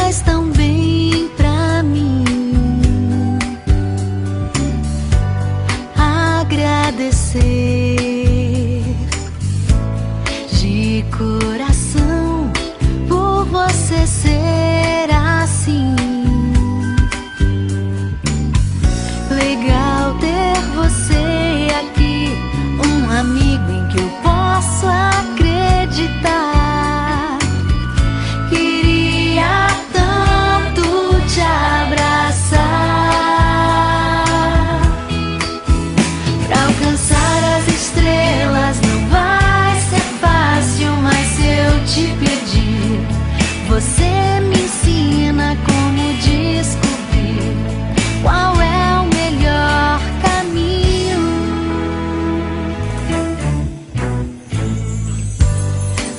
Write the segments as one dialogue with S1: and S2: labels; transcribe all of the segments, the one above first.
S1: faz tão bem pra mim. Agradecer de coração por você ser assim. Legal ter você aqui, um amigo em que eu posso acreditar. Queria tanto te abraçar. Pra alcançar as estrelas não vai ser fácil, mas se eu te pedir, você me ensina como descobrir qual é o melhor caminho.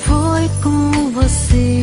S1: Foi com você